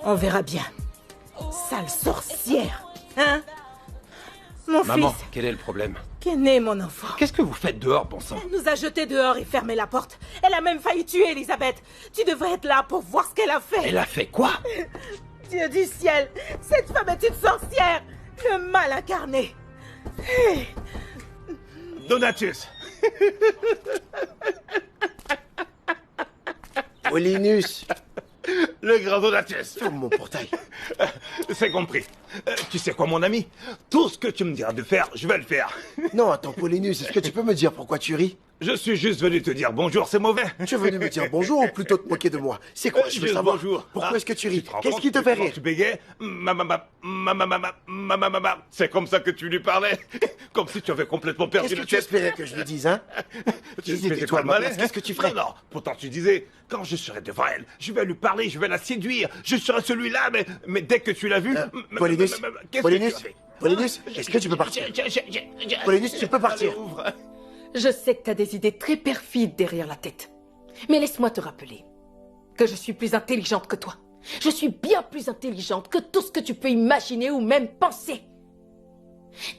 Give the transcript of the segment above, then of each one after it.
On verra bien. Sale sorcière. Hein? Mon Maman, fils. quel est le problème? Qu'est né mon enfant? Qu'est-ce que vous faites dehors, bon sang? Elle nous a jetés dehors et fermé la porte. Elle a même failli tuer Elisabeth. Tu devrais être là pour voir ce qu'elle a fait. Elle a fait quoi? Dieu du ciel, cette femme est une sorcière. Le mal incarné. Hey. Donatus. Paulinus, Le grand Donatus. ferme mon portail. C'est compris. Tu sais quoi, mon ami? Tout ce que tu me diras de faire, je vais le faire. Non, attends, Paulinus, est-ce que tu peux me dire pourquoi tu ris? Je suis juste venu te dire bonjour, c'est mauvais. Tu es venu me dire bonjour ou plutôt te moquer de moi? C'est quoi? Je veux Juste savoir. bonjour. Pourquoi Ah, est-ce que tu ris? te rends Qu'est-ce compte qui te fait comment rire? Tu bégayais. C'est comme ça que tu lui parlais. Comme si tu avais complètement perdu Qu'est-ce le que tu tête. espérais que je lui dise, hein? Tu Si faisais c'était toi pas à ma le malin, place, qu'est-ce que tu ferais? Non, non. Pourtant, tu disais, quand je serai devant elle, je vais lui parler, je vais la séduire. Je serai celui-là, mais dès que tu l'as vu... Paulinus, qu'est-ce Paulinus, que tu as fait? Paulinus, est-ce que tu peux partir? Paulinus, tu peux partir. Allez, ouvre. Je sais que t'as des idées très perfides derrière la tête. Mais laisse-moi te rappeler que je suis plus intelligente que toi. Je suis bien plus intelligente que tout ce que tu peux imaginer ou même penser.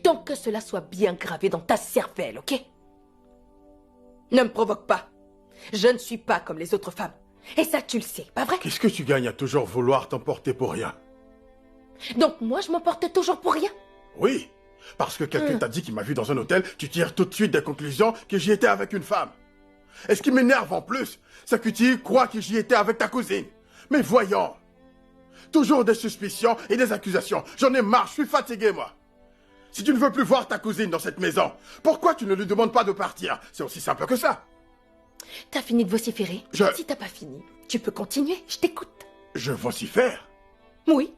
Donc que cela soit bien gravé dans ta cervelle, ok? Ne me provoque pas. Je ne suis pas comme les autres femmes. Et ça, tu le sais, pas vrai? Qu'est-ce que tu gagnes à toujours vouloir t'emporter pour rien? Donc moi, je m'emporte toujours pour rien? Oui, parce que quelqu'un t'a dit qu'il m'a vu dans un hôtel, tu tires tout de suite des conclusions que j'y étais avec une femme. Et ce qui m'énerve en plus, c'est que tu crois que j'y étais avec ta cousine. Mais voyons, toujours des suspicions et des accusations. J'en ai marre, je suis fatigué, moi. Si tu ne veux plus voir ta cousine dans cette maison, pourquoi tu ne lui demandes pas de partir? C'est aussi simple que ça. T'as fini de vociférer? Si t'as pas fini, tu peux continuer, je t'écoute. Je vocifère? Oui,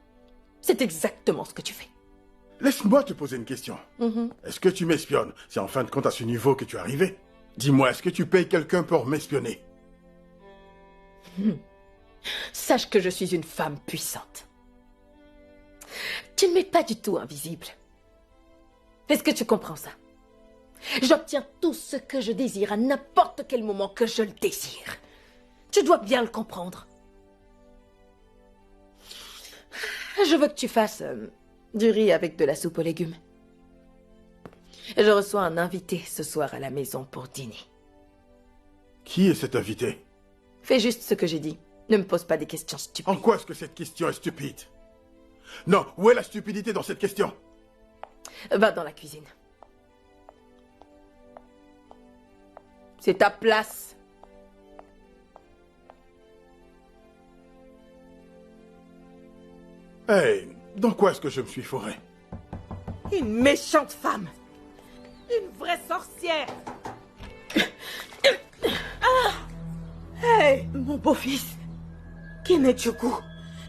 c'est exactement ce que tu fais. Laisse-moi te poser une question. Est-ce que tu m'espionnes? C'est en fin de compte à ce niveau que tu es arrivé. Dis-moi, est-ce que tu payes quelqu'un pour m'espionner? Sache que je suis une femme puissante. Tu ne m'es pas du tout invisible. Est-ce que tu comprends ça? J'obtiens tout ce que je désire à n'importe quel moment que je le désire. Tu dois bien le comprendre. Je veux que tu fasses du riz avec de la soupe aux légumes. Je reçois un invité ce soir à la maison pour dîner. Qui est cet invité? Fais juste ce que j'ai dit. Ne me pose pas des questions stupides. En quoi est-ce que cette question est stupide? Non, où est la stupidité dans cette question? Va dans la cuisine. C'est ta place. Hey, dans quoi est-ce que je me suis fourré? Une méchante femme. Une vraie sorcière. Hey, mon beau-fils. Kinechuku,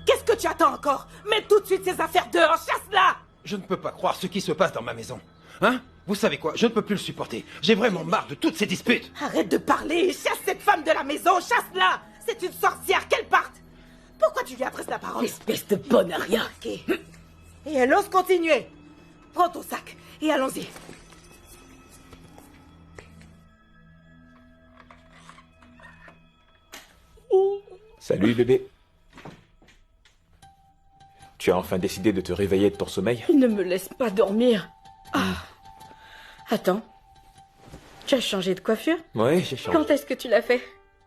qu'est-ce que tu attends encore? Mets tout de suite ces affaires dehors, chasse-la! Je ne peux pas croire ce qui se passe dans ma maison. Hein? Vous savez quoi? Je ne peux plus le supporter. J'ai vraiment marre de toutes ces disputes. Arrête de parler et chasse cette femme de la maison, chasse-la! C'est une sorcière, qu'elle parte! Pourquoi tu lui adresses la parole? Espèce de bonne aria. Ok. Et elle ose continuer. Prends ton sac et allons-y. Salut bébé. Tu as enfin décidé de te réveiller de ton sommeil? Il ne me laisse pas dormir. Ah. Attends. Tu as changé de coiffure? Oui, j'ai changé. Quand est-ce que tu l'as fait?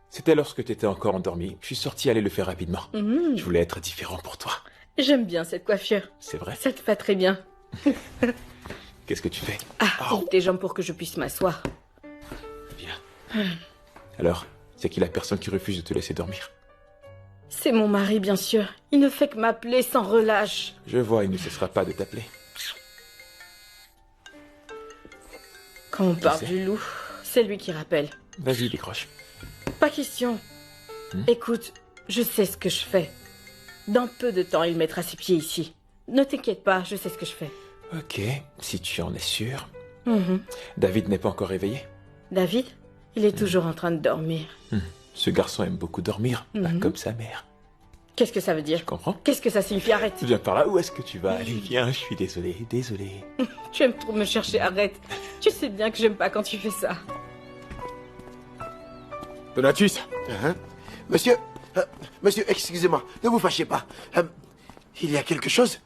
C'était lorsque tu étais encore endormi. Je suis sorti aller le faire rapidement. Je voulais être différent pour toi. J'aime bien cette coiffure. C'est vrai? Ça te va très bien. Qu'est-ce que tu fais? Ouvre tes jambes pour que je puisse m'asseoir. Viens. Alors, c'est qui la personne qui refuse de te laisser dormir? C'est mon mari, bien sûr. Il ne fait que m'appeler sans relâche. Je vois, il ne cessera pas de t'appeler. Quand on parle sais. du loup, c'est lui qui rappelle. Vas-y, décroche. Pas question. Écoute, je sais ce que je fais. Dans peu de temps, il mettra ses pieds ici. Ne t'inquiète pas, je sais ce que je fais. Ok, si tu en es sûr. David n'est pas encore réveillé? David, il est toujours en train de dormir. Ce garçon aime beaucoup dormir, pas comme sa mère. Qu'est-ce que ça veut dire? Tu comprends? Qu'est-ce que ça signifie? Arrête. Viens par là, où est-ce que tu vas? Allez, viens, je suis désolé, désolé. Tu aimes trop me chercher, arrête. Tu sais bien que j'aime pas quand tu fais ça. Donatus. Monsieur, monsieur, excusez-moi, ne vous fâchez pas. Il y a quelque chose?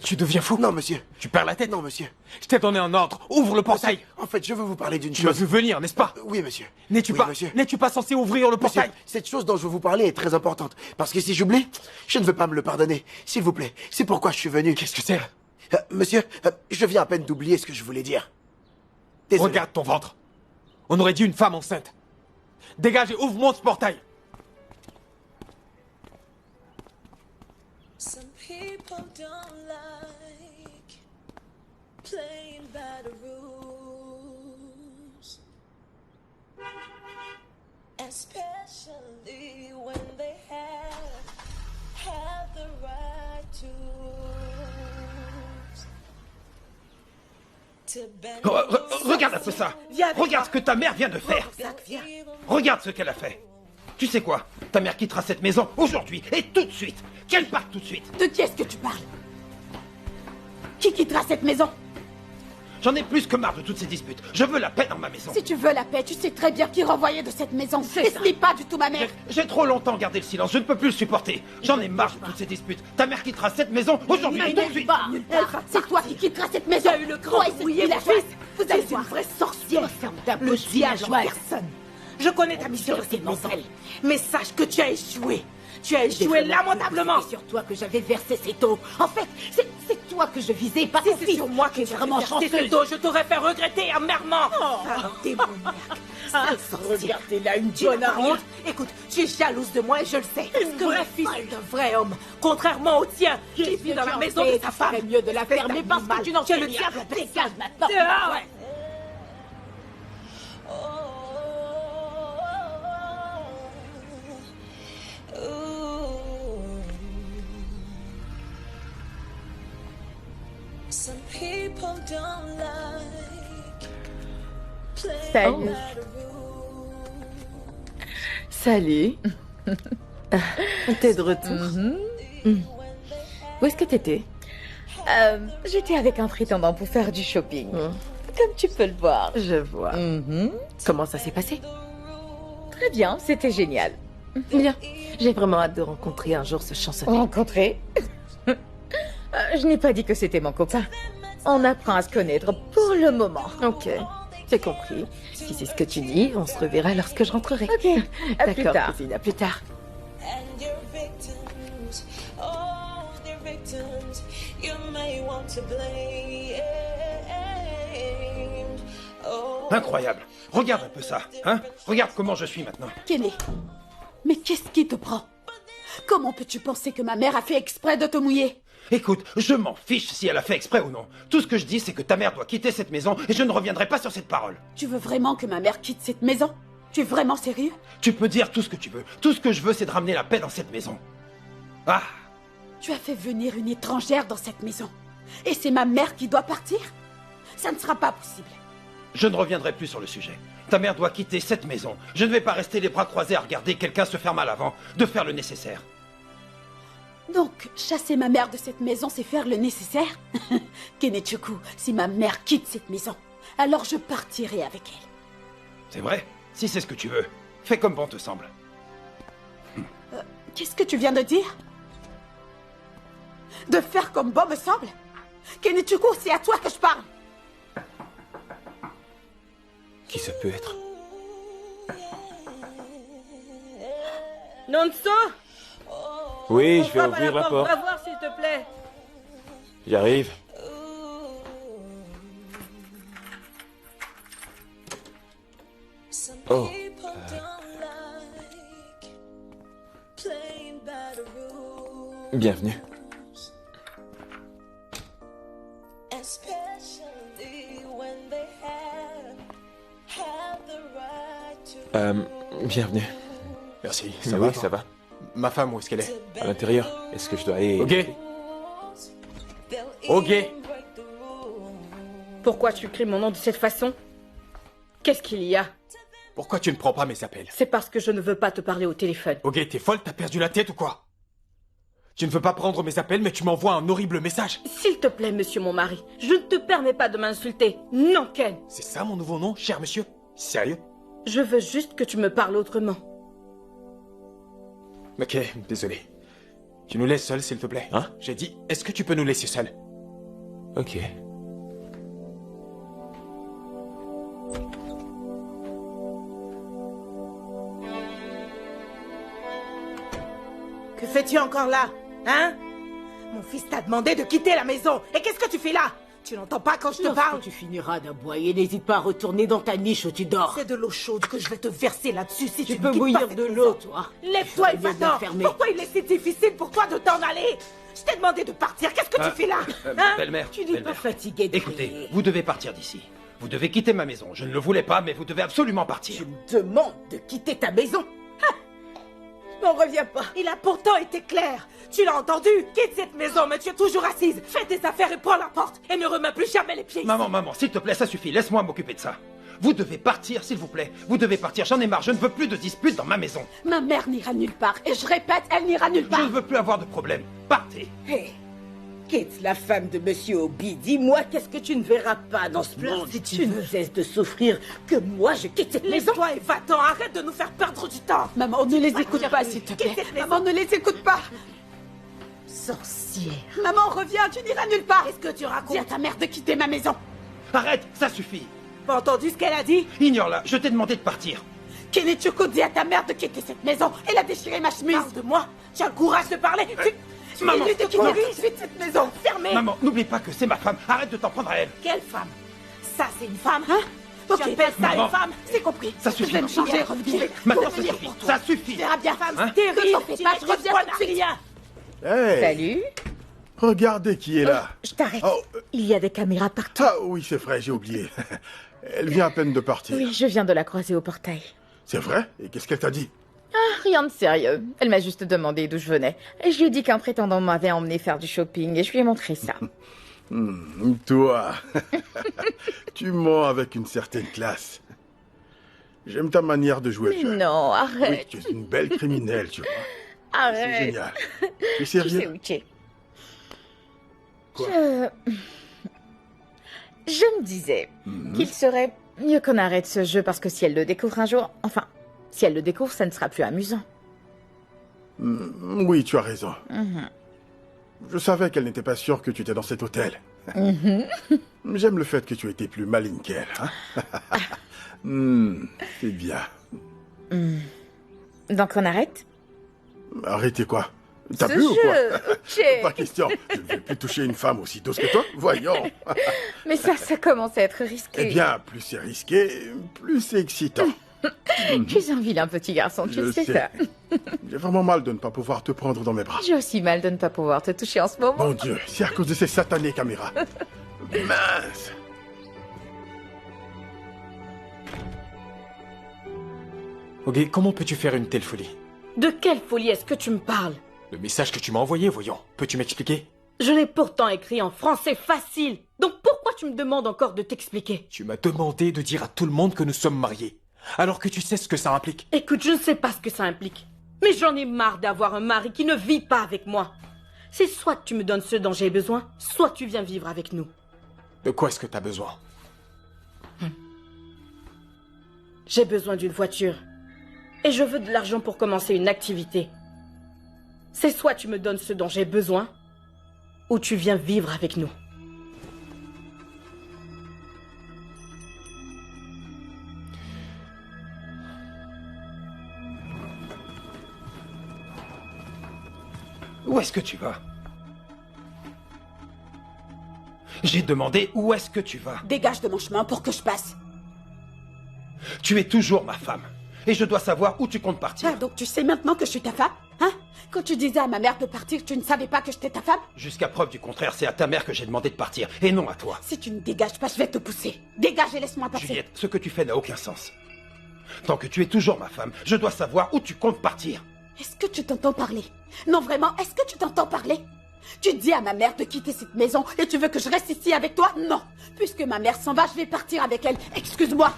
Tu deviens fou? Non, monsieur. Tu perds la tête? Non, monsieur. Je t'ai donné un ordre. Ouvre le portail. En fait, je veux vous parler d'une Tu m'as chose. vu venir, n'est-ce pas? Oui, monsieur. N'es-tu Oui, monsieur. pas censé ouvrir le Monsieur, portail? cette chose dont je veux vous parler est très importante. Parce que si j'oublie, je ne veux pas me le pardonner. S'il vous plaît, c'est pourquoi je suis venu. Qu'est-ce que c'est? Monsieur, je viens à peine d'oublier ce que je voulais dire. Désolé. Regarde ton ventre. On aurait dit une femme enceinte. Dégage et ouvre-moi ce portail. Some people don't like playing by the rules, especially when they have the right to bend. Regarde un peu ça. Regarde ce que ta mère vient de faire. Regarde ce qu'elle a fait. Tu sais quoi? Ta mère quittera cette maison aujourd'hui et tout de suite. Qu'elle parte tout de suite. De qui est-ce que tu parles? Qui quittera cette maison? J'en ai plus que marre de toutes ces disputes. Je veux la paix dans ma maison. Si tu veux la paix, tu sais très bien qui renvoyer de cette maison. Et ce n'est pas du tout ma mère. J'ai trop longtemps gardé le silence. Je ne peux plus le supporter. J'en ai marre de toutes ces disputes. Ta mère quittera cette maison aujourd'hui et tout de suite. C'est toi qui quitteras cette maison. Tu as eu le grand fouiller la fils. Vous êtes une vraie sorcière. Le diable en personne. Je connais ta mission de cette maison. Mais sache que tu as échoué. Tu as échoué lamentablement. C'est sur toi que j'avais versé cette eau. En fait, c'est toi que je visais, pas ton Si c'est fils. sur moi que tu vraiment chanceux, je t'aurais fait regretter amèrement. Démoniaque. Regardez-la, une bonne honte. Écoute, tu es jalouse de moi et je le sais. Est-ce que mon fils est un vrai homme, contrairement au tien, qui vit dans la maison de sa femme? mieux de la fermer parce que tu n'en Tu es fais le rien. diable. Dégage maintenant. Dehors. Some people don't like playing Salut. by the rules. Salut. T'es de retour. Où est-ce que t'étais? J'étais avec un prétendant pour faire du shopping. Comme tu peux le voir. Je vois. Comment ça s'est passé? Très bien, c'était génial. Bien. J'ai vraiment hâte de rencontrer un jour ce chancelier. Rencontrer Je n'ai pas dit que c'était mon copain. On apprend à se connaître pour le moment. Ok, j'ai compris. Si c'est ce que tu dis, on se reverra lorsque je rentrerai. Ok, à plus D'accord, tard. cousine, à plus tard. And your victims, oh, they're victims, you may want to blame. Oh, Incroyable. Regarde un peu ça. Hein? Regarde comment je suis maintenant. Kenny, mais qu'est-ce qui te prend? Comment peux-tu penser que ma mère a fait exprès de te mouiller? Écoute, je m'en fiche si elle a fait exprès ou non. Tout ce que je dis, c'est que ta mère doit quitter cette maison et je ne reviendrai pas sur cette parole. Tu veux vraiment que ma mère quitte cette maison? Tu es vraiment sérieux? Tu peux dire tout ce que tu veux. Tout ce que je veux, c'est de ramener la paix dans cette maison. Ah! Tu as fait venir une étrangère dans cette maison. Et c'est ma mère qui doit partir? Ça ne sera pas possible. Je ne reviendrai plus sur le sujet. Ta mère doit quitter cette maison. Je ne vais pas rester les bras croisés à regarder quelqu'un se faire mal avant de faire le nécessaire. Donc, chasser ma mère de cette maison, c'est faire le nécessaire? Kenetsuku, si ma mère quitte cette maison, alors je partirai avec elle. C'est vrai? Si c'est ce que tu veux, fais comme bon te semble. Qu'est-ce que tu viens de dire? De faire comme bon me semble? Kenetsuku, c'est à toi que je parle. Qui ça peut être? Nonso, Oui, je vais frappe à ouvrir la porte. Va voir s'il te plaît. J'arrive. some Oh, people don't like playing by the rules, Bienvenue. especially when they have the right to. Bienvenue. Merci. Ça va, ça va. Ma femme, où est-ce qu'elle est? À l'intérieur. Est-ce que je dois aller... Ok. Ok. Pourquoi tu cries mon nom de cette façon? Qu'est-ce qu'il y a? Pourquoi tu ne prends pas mes appels? C'est parce que je ne veux pas te parler au téléphone. Ok, t'es folle, t'as perdu la tête ou quoi? Tu ne veux pas prendre mes appels, mais tu m'envoies un horrible message. S'il te plaît, monsieur mon mari, je ne te permets pas de m'insulter. Non, Ken. C'est ça mon nouveau nom, cher monsieur? Sérieux? Je veux juste que tu me parles autrement. Ok, désolé. Tu nous laisses seuls, s'il te plaît? Hein? J'ai dit, est-ce que tu peux nous laisser seuls? Ok. Que fais-tu encore là? Hein? Mon fils t'a demandé de quitter la maison. Et qu'est-ce que tu fais là? Tu n'entends pas quand je te parle? Tu finiras d'aboyer, n'hésite pas à retourner dans ta niche où tu dors. C'est de l'eau chaude que je vais te verser là-dessus si tu peux ne quittes bouillir pas cette de maison. l'eau, toi. Lève-toi et Tu ferais bien de va-t'en. la fermer. Pourquoi il est si difficile pour toi de t'en aller? Je t'ai demandé de partir. Qu'est-ce que tu fais là? Hein? Belle-mère, Tu n'es pas belle-mère. fatigué de Écoutez, crier. vous devez partir d'ici. Vous devez quitter ma maison. Je ne le voulais pas, mais vous devez absolument partir. Tu me demandes de quitter ta maison. Je n'en reviens pas. Il a pourtant été clair. Tu l'as entendu? Quitte cette maison, mais tu es toujours assise. Fais tes affaires et prends la porte. Et ne remets plus jamais les pieds ici. Maman, s'il te plaît, ça suffit. Laisse-moi m'occuper de ça. Vous devez partir, s'il vous plaît. Vous devez partir. J'en ai marre. Je ne veux plus de disputes dans ma maison. Ma mère n'ira nulle part. Et je répète, elle n'ira nulle Je part. ne veux plus avoir de problème. Partez. Hé, quitte la femme de Monsieur Obi. Dis-moi, qu'est-ce que tu ne verras pas dans ce monde? Si tu ne cesses de souffrir, que moi je quitte cette maison. Laisse-toi et va-t'en. Arrête de nous faire perdre du temps. Maman, ne les écoute pas, s'il te plaît. Maman, ne les écoute pas. Sorcière. Maman, reviens, tu n'iras nulle part. Qu'est-ce que tu racontes? Dis à ta mère de quitter ma maison. Arrête, ça suffit. Pas entendu ce qu'elle a dit? Ignore-la. Je t'ai demandé de partir. Kenichuko, dis à ta mère de quitter cette maison. Elle a déchiré ma chemise. Parle de moi. Tu as le courage de parler. Tu Maman, de quitter tout de suite cette maison. Fermée. Maman, n'oublie pas que c'est ma femme. Arrête de t'en prendre à elle. Quelle femme? Ça, c'est une femme? Hein? Tu appelles ça maman. une femme? C'est compris. Ça suffit. Je vais me changer, revenir. Maintenant, Pour ça venir suffit. pour toi. Ça suffit. Tu verras bien, femme Hein? stérile. Que t'en fais fais pas, pas, je reviens tout de suite. rien. Hey, Salut. regardez qui est là. Je t'arrête. Oh, Il y a des caméras partout. ah oui, c'est vrai, j'ai oublié. Elle vient à peine de partir. Oui, je viens de la croiser au portail. C'est vrai? Et qu'est-ce qu'elle t'a dit? Rien de sérieux. Elle m'a juste demandé d'où je venais. Et je lui ai dit qu'un prétendant m'avait emmené faire du shopping et je lui ai montré ça. Toi, tu mens avec une certaine classe. J'aime ta manière de jouer le Mais jeu. non, Oui, arrête. tu es une belle criminelle, tu vois. C'est Arrête. génial. Tu es Tu sais sérieux? où tu es. Quoi? Je me disais qu'il serait mieux qu'on arrête ce jeu parce que si elle le découvre un jour... Enfin, si elle le découvre, ça ne sera plus amusant. Oui, tu as raison. Je savais qu'elle n'était pas sûre que tu étais dans cet hôtel. J'aime le fait que tu étais plus maligne qu'elle. Hein? C'est bien. Donc on arrête? Arrêtez quoi? T'as Ce bu ou quoi? jeu, ok. Pas question. Je ne vais plus toucher une femme aussi douce que toi. Voyons. Mais ça commence à être risqué. Eh bien, plus c'est risqué, plus c'est excitant. Tu es un vilain petit garçon, tu Je sais sais. ça. J'ai vraiment mal de ne pas pouvoir te prendre dans mes bras. J'ai aussi mal de ne pas pouvoir te toucher en ce moment. Mon Dieu, c'est à cause de ces satanées caméras. Mince. Ok, comment peux-tu faire une telle folie? De quelle folie est-ce que tu me parles? Le message que tu m'as envoyé, voyons. Peux-tu m'expliquer? Je l'ai pourtant écrit en français facile. Donc pourquoi tu me demandes encore de t'expliquer? Tu m'as demandé de dire à tout le monde que nous sommes mariés. Alors que tu sais ce que ça implique. Écoute, je ne sais pas ce que ça implique. Mais j'en ai marre d'avoir un mari qui ne vit pas avec moi. C'est soit tu me donnes ce dont j'ai besoin, soit tu viens vivre avec nous. De quoi est-ce que t'as besoin? J'ai besoin d'une voiture. Et je veux de l'argent pour commencer une activité. C'est soit tu me donnes ce dont j'ai besoin, ou tu viens vivre avec nous. Où est-ce que tu vas? J'ai demandé où est-ce que tu vas? Dégage de mon chemin pour que je passe. Tu es toujours ma femme. Et je dois savoir où tu comptes partir. Ah, donc tu sais maintenant que je suis ta femme? Hein? Quand tu disais à ma mère de partir, tu ne savais pas que j'étais ta femme? Jusqu'à preuve du contraire, c'est à ta mère que j'ai demandé de partir, et non à toi. Si tu ne dégages pas, je vais te pousser. Dégage et laisse-moi passer. Juliette, ce que tu fais n'a aucun sens. Tant que tu es toujours ma femme, je dois savoir où tu comptes partir. Est-ce que tu t'entends parler? Non, vraiment, est-ce que tu t'entends parler? Tu dis à ma mère de quitter cette maison et tu veux que je reste ici avec toi? Non. Puisque ma mère s'en va, je vais partir avec elle. Excuse-moi.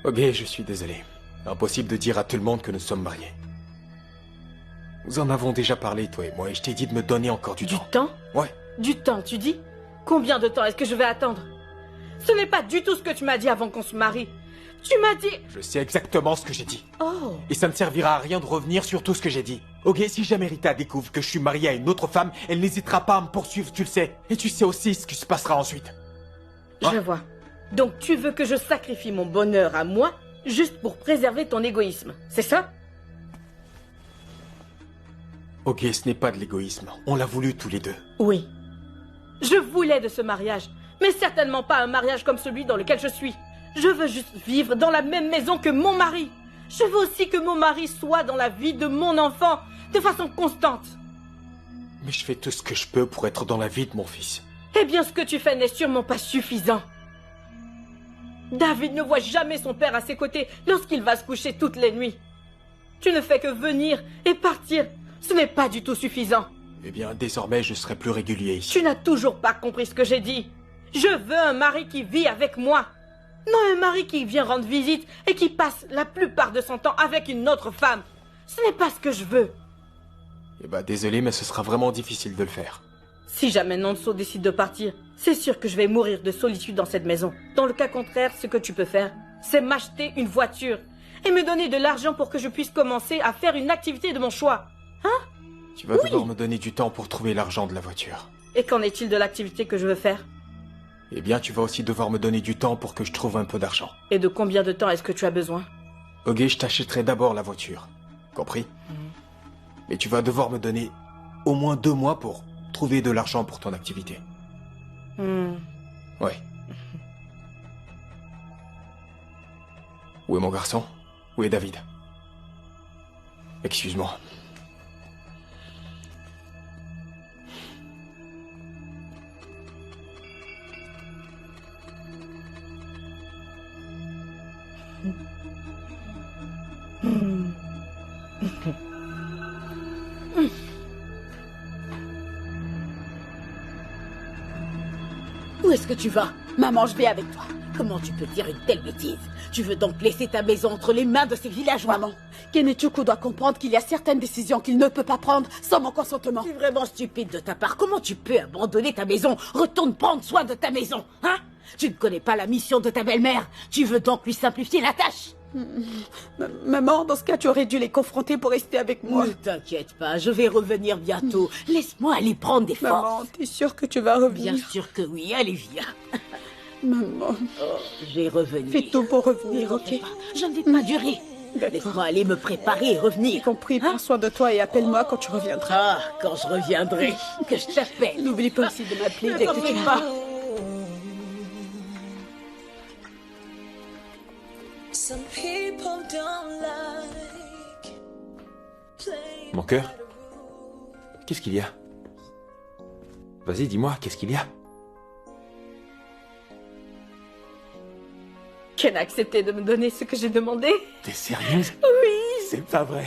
Ok, je suis désolé. Impossible de dire à tout le monde que nous sommes mariés. Nous en avons déjà parlé, toi et moi, et je t'ai dit de me donner encore du temps. Du temps? Ouais. Du temps, tu dis? Combien de temps est-ce que je vais attendre? Ce n'est pas du tout ce que tu m'as dit avant qu'on se marie. Tu m'as dit... Je sais exactement ce que j'ai dit. Oh. Et ça ne servira à rien de revenir sur tout ce que j'ai dit. Ok, si jamais Rita découvre que je suis marié à une autre femme, elle n'hésitera pas à me poursuivre, tu le sais. Et tu sais aussi ce qui se passera ensuite. Je vois. Donc tu veux que je sacrifie mon bonheur à moi, juste pour préserver ton égoïsme, c'est ça? Ok, ce n'est pas de l'égoïsme. On l'a voulu tous les deux. Oui. Je voulais de ce mariage, mais certainement pas un mariage comme celui dans lequel je suis. Je veux juste vivre dans la même maison que mon mari. Je veux aussi que mon mari soit dans la vie de mon enfant, de façon constante. Mais je fais tout ce que je peux pour être dans la vie de mon fils. Eh bien, ce que tu fais n'est sûrement pas suffisant. David ne voit jamais son père à ses côtés lorsqu'il va se coucher toutes les nuits. Tu ne fais que venir et partir. Ce n'est pas du tout suffisant. Eh bien, désormais, je serai plus régulier ici. Tu n'as toujours pas compris ce que j'ai dit. Je veux un mari qui vit avec moi. Non un mari qui vient rendre visite et qui passe la plupart de son temps avec une autre femme. Ce n'est pas ce que je veux. Eh ben, désolé, mais ce sera vraiment difficile de le faire. Si jamais Nonso décide de partir, c'est sûr que je vais mourir de solitude dans cette maison. Dans le cas contraire, ce que tu peux faire, c'est m'acheter une voiture et me donner de l'argent pour que je puisse commencer à faire une activité de mon choix. Hein? Tu vas devoir me donner du temps pour trouver l'argent de la voiture. Et qu'en est-il de l'activité que je veux faire? Eh bien, tu vas aussi devoir me donner du temps pour que je trouve un peu d'argent. Et de combien de temps est-ce que tu as besoin? Ok, je t'achèterai d'abord la voiture. Compris? Mais tu vas devoir me donner au moins 2 mois pour trouver de l'argent pour ton activité. Ouais. Où est mon garçon? Où est David? Excuse-moi. Où est-ce que tu vas? Maman, je vais avec toi. Comment tu peux dire une telle bêtise? Tu veux donc laisser ta maison entre les mains de ces villageois? Maman, Kenichuku doit comprendre qu'il y a certaines décisions qu'il ne peut pas prendre sans mon consentement. C'est vraiment stupide de ta part. Comment tu peux abandonner ta maison? Retourne prendre soin de ta maison, hein? Tu ne connais pas la mission de ta belle-mère. Tu veux donc lui simplifier la tâche? Maman, dans ce cas, tu aurais dû les confronter pour rester avec moi. Ne t'inquiète pas, je vais revenir bientôt. Laisse-moi aller prendre des forces. Maman, t'es sûre que tu vas revenir? Bien sûr que oui, allez viens. Maman. Oh, je vais revenir. Fais tout pour revenir, ok? Je ne vais pas durer. Laisse-moi aller me préparer et revenir. J'ai compris, prends soin de toi et appelle-moi quand tu reviendras. Ah, quand je reviendrai, que je t'appelle. N'oublie pas aussi de m'appeler dès que tu vas. Some people don't like playing. Mon cœur? Qu'est-ce qu'il y a? Vas-y, dis-moi, qu'est-ce qu'il y a? Ken a accepté de me donner ce que j'ai demandé. T'es sérieuse? Oui. C'est pas vrai.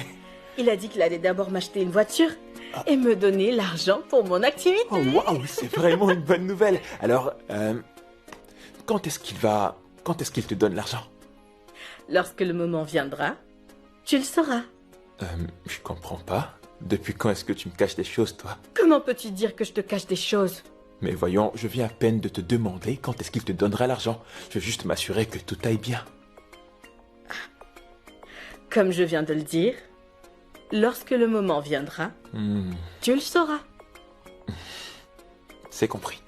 Il a dit qu'il allait d'abord m'acheter une voiture et me donner l'argent pour mon activité. Oh waouh, c'est vraiment une bonne nouvelle. Alors, quand est-ce qu'il te donne l'argent? Lorsque le moment viendra, tu le sauras. Je comprends pas. Depuis quand est-ce que tu me caches des choses, toi? Comment peux-tu dire que je te cache des choses? Mais voyons, je viens à peine de te demander quand est-ce qu'il te donnera l'argent. Je veux juste m'assurer que tout aille bien. Comme je viens de le dire, lorsque le moment viendra, tu le sauras. C'est compris.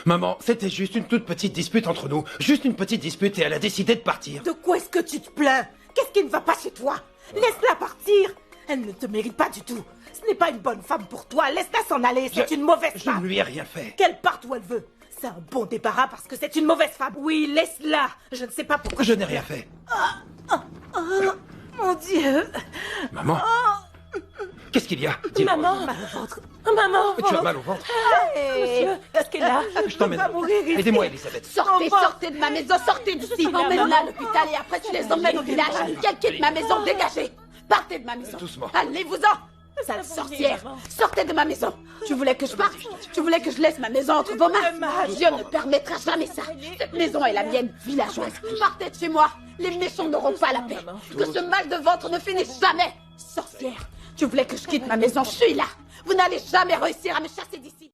Maman, c'était juste une toute petite dispute entre nous. Juste une petite dispute et elle a décidé de partir. De quoi est-ce que tu te plains? Qu'est-ce qui ne va pas chez toi? Laisse-la partir. Elle ne te mérite pas du tout. Ce n'est pas une bonne femme pour toi. Laisse-la s'en aller. C'est une mauvaise femme. Je ne lui ai rien fait. Qu'elle parte où elle veut. C'est un bon débarras parce que c'est une mauvaise femme. Oui, laisse-la. Je ne sais pas pourquoi. Je n'ai rien fait. Mon Dieu. Maman. Qu'est-ce qu'il y a? Dis-moi. Maman. Mal au ventre. Maman. Tu as mal au ventre? Monsieur, qu'est-ce qu'elle a? Je t'emmène. Aidez-moi, Elisabeth. Sortez de ma maison, sortez d'ici. Emmène-la à l'hôpital et après tu les emmènes au village. Qu'elle quitte ma maison, dégagez. Partez de ma maison. Doucement. Allez-vous-en. Sale sorcière. Sortez de ma maison. Tu voulais que je parte? Tu voulais que je laisse ma maison entre vos mains? Dieu ne permettra jamais ça. Cette maison est la mienne, villageoise. Partez de chez moi. Les méchants n'auront pas la paix. Que ce mal de ventre ne finisse jamais. Sorcière, Tu voulais que je quitte ma maison, je suis là. Vous n'allez jamais réussir à me chasser d'ici.